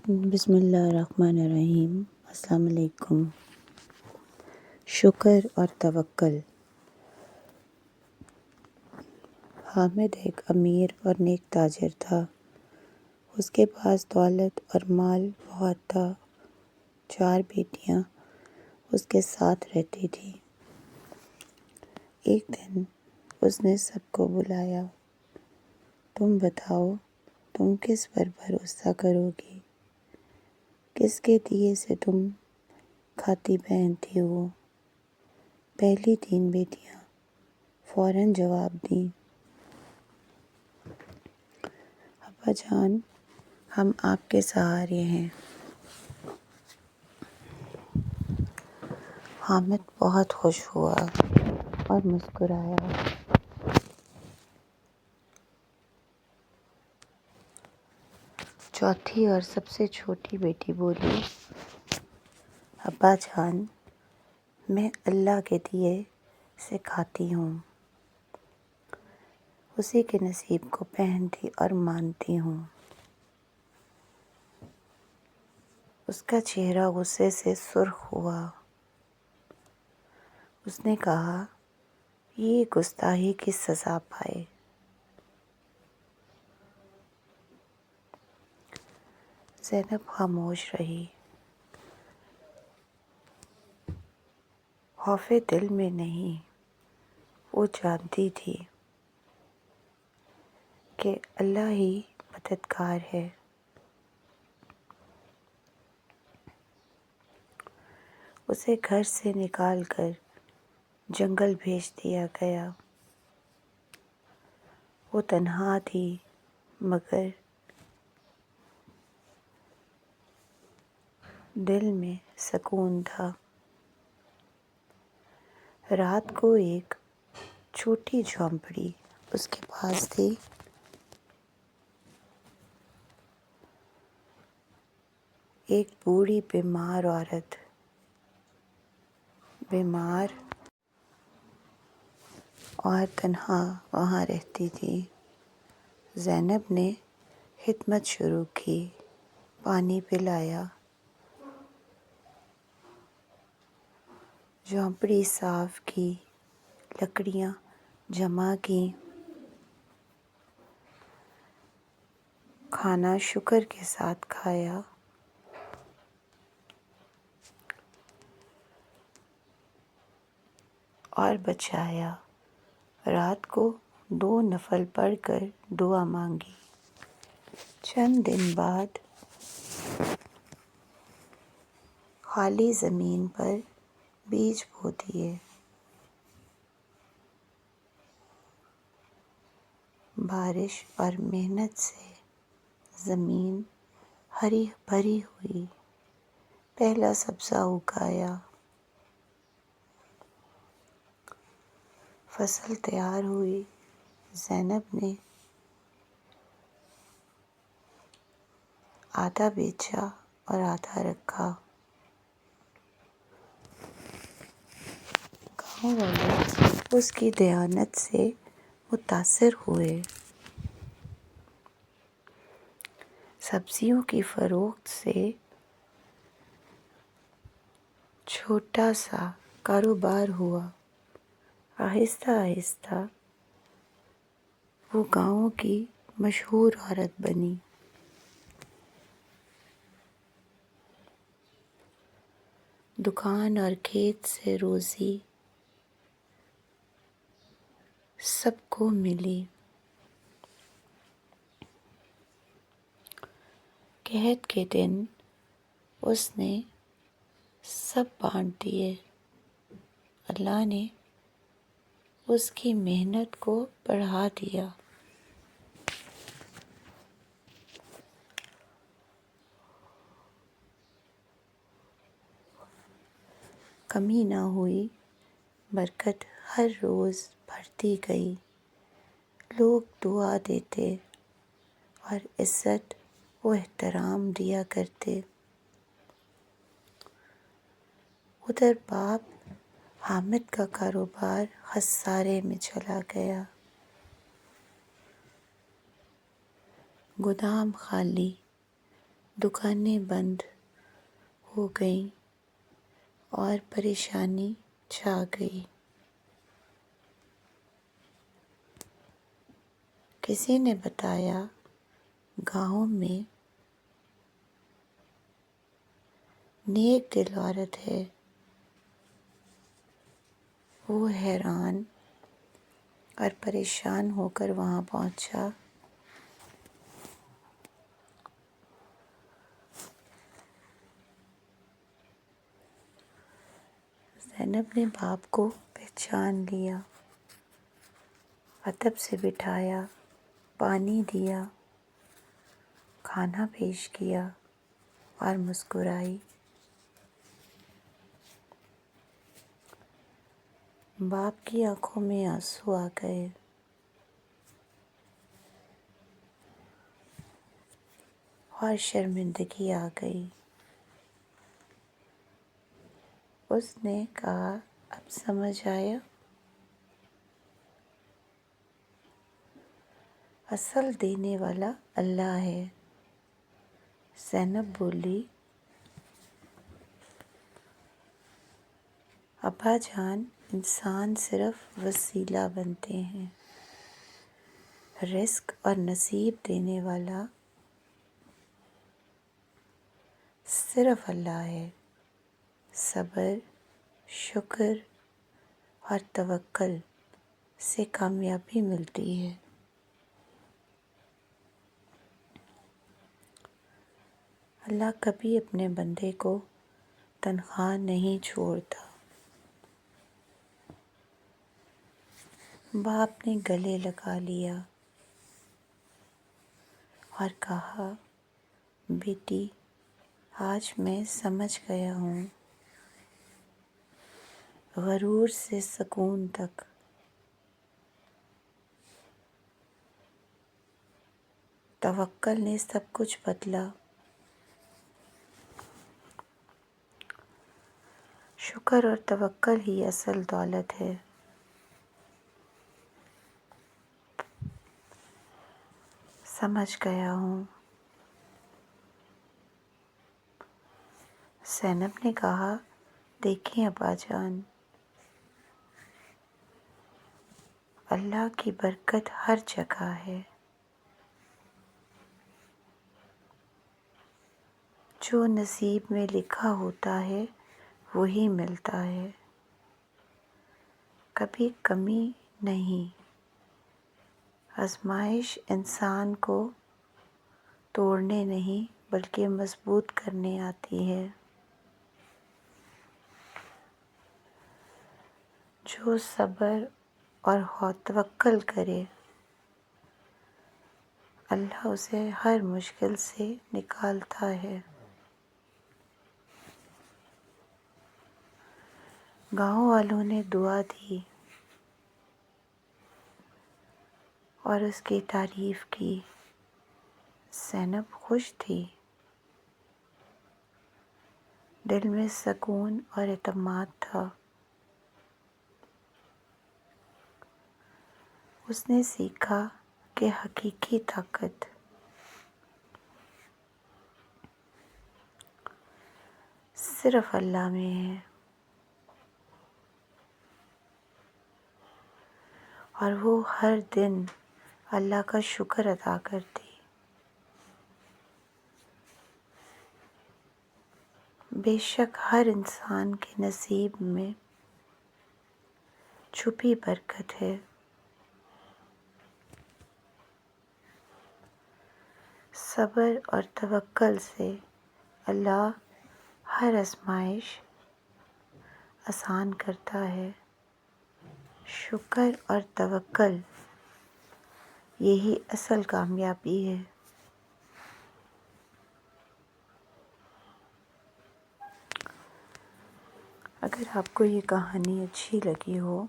بسم اللہ الرحمن الرحیم۔ السلام علیکم۔ شکر اور توکل۔ حامد ایک امیر اور نیک تاجر تھا۔ اس کے پاس دولت اور مال بہت تھا۔ 4 بیٹیاں اس کے ساتھ رہتی تھیں۔ ایک دن اس نے سب کو بلایا، تم بتاؤ تم کس پر بھروسہ کرو گی؟ کس کے دیے سے تم کھاتی پہنتی ہو؟ پہلی 3 بیٹیاں فوراً جواب دیں، ابا جان ہم آپ کے سہارے ہیں۔ حامد بہت خوش ہوا اور مسکرایا۔ چوتھی اور سب سے چھوٹی بیٹی بولی، ابا جان میں اللہ کے دیے سے کھاتی ہوں، اسی کے نصیب کو پہنتی اور مانتی ہوں۔ اس کا چہرہ غصے سے سرخ ہوا۔ اس نے کہا، یہ گستاخی کی سزا پائے۔ زینب خاموش رہی۔ خوف دل میں نہیں، وہ جانتی تھی کہ اللہ ہی مددگار ہے۔ اسے گھر سے نکال کر جنگل بھیج دیا گیا۔ وہ تنہا تھی مگر دل میں سکون تھا۔ رات کو ایک چھوٹی جھونپڑی اس کے پاس تھی۔ ایک بوڑھی بیمار عورت بیمار اور تنہا وہاں رہتی تھی۔ زینب نے خدمت شروع کی، پانی پلایا، جھونپڑی صاف کی، لکڑیاں جمع کی، کھانا شکر کے ساتھ کھایا۔ اور بچایا۔ رات کو 2 نفل پڑھ کر دعا مانگی۔ چند دن بعد خالی زمین پر بیج بو دیے۔ بارش اور محنت سے زمین ہری بھری ہوئی، پہلا سبزہ اگایا۔ فصل تیار ہوئی۔ زینب نے آدھا بیچا اور آدھا رکھا۔ گاؤں والے اس کی دیانت سے متاثر ہوئے۔ سبزیوں کی فروخت سے چھوٹا سا کاروبار ہوا۔ آہستہ آہستہ وہ گاؤں کی مشہور عورت بنی۔ دکان اور کھیت سے روزی سب کو ملی۔ قحط کے دن اس نے سب بانٹ دیے۔ اللہ نے اس کی محنت کو بڑھا دیا۔ کمی نہ ہوئی، برکت ہر روز بڑھتی گئی۔ لوگ دعا دیتے اور عزت و احترام دیا کرتے۔ ادھر باپ حامد کا کاروبار خسارے میں چلا گیا۔ گودام خالی، دکانیں بند ہو گئیں اور پریشانی چھا گئی۔ کسی نے بتایا گاؤں میں نیک دل عورت ہے۔ وہ حیران اور پریشان ہو کر وہاں پہنچا۔ زینب نے باپ کو پہچان لیا، ادب سے بٹھایا، پانی دیا، کھانا پیش کیا اور مسکرائی۔ باپ کی آنکھوں میں آنسو آ گئے۔ اور شرمندگی آ گئی۔ اس نے کہا، اب سمجھ آیا؟ اصل دینے والا اللہ ہے۔ زینب بولی، ابا جان، انسان صرف وسیلہ بنتے ہیں، رزق اور نصیب دینے والا صرف اللہ ہے۔ صبر، شکر اور توکل سے کامیابی ملتی ہے۔ اللہ کبھی اپنے بندے کو تنہا نہیں چھوڑتا۔ باپ نے گلے لگا لیا اور کہا، بیٹی، آج میں سمجھ گیا ہوں، غرور سے سکون تک، توکل نے سب کچھ بدلا۔ شکر اور توکل ہی اصل دولت ہے۔ سمجھ گیا ہوں۔ زینب نے کہا، دیکھیں ابا جان، اللہ کی برکت ہر جگہ ہے۔ جو نصیب میں لکھا ہوتا ہے وہی ملتا ہے، کبھی کمی نہیں۔ آزمائش انسان کو توڑنے نہیں بلکہ مضبوط کرنے آتی ہے۔ جو صبر اور توکل کرے، اللہ اسے ہر مشکل سے نکالتا ہے۔ گاؤں والوں نے دعا دی اور اس کی تعریف کی۔ زینب خوش تھی، دل میں سکون اور اعتماد تھا۔ اس نے سیکھا کہ حقیقی طاقت صرف اللہ میں ہے، اور وہ ہر دن اللہ کا شکر ادا کرتی۔ بے شک ہر انسان کے نصیب میں چھپی برکت ہے۔ صبر اور توکل سے اللہ ہر آزمائش آسان کرتا ہے۔ شکر اور توکل یہی اصل کامیابی ہے۔ اگر آپ کو یہ کہانی اچھی لگی ہو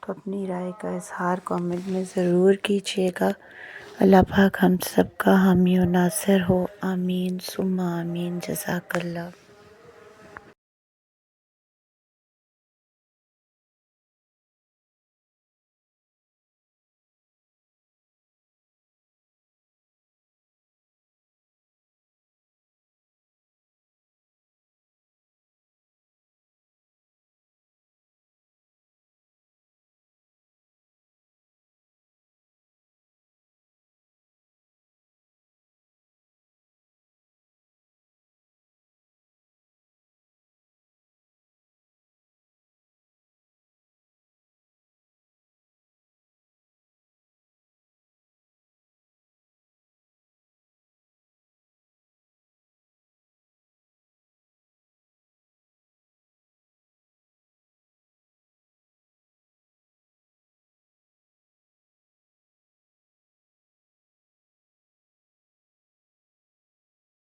تو اپنی رائے کا اظہار کامنٹ میں ضرور کیجیے گا۔ اللہ پاک ہم سب کا حامی و ناصر ہو، آمین ثم آمین۔ جزاک اللہ۔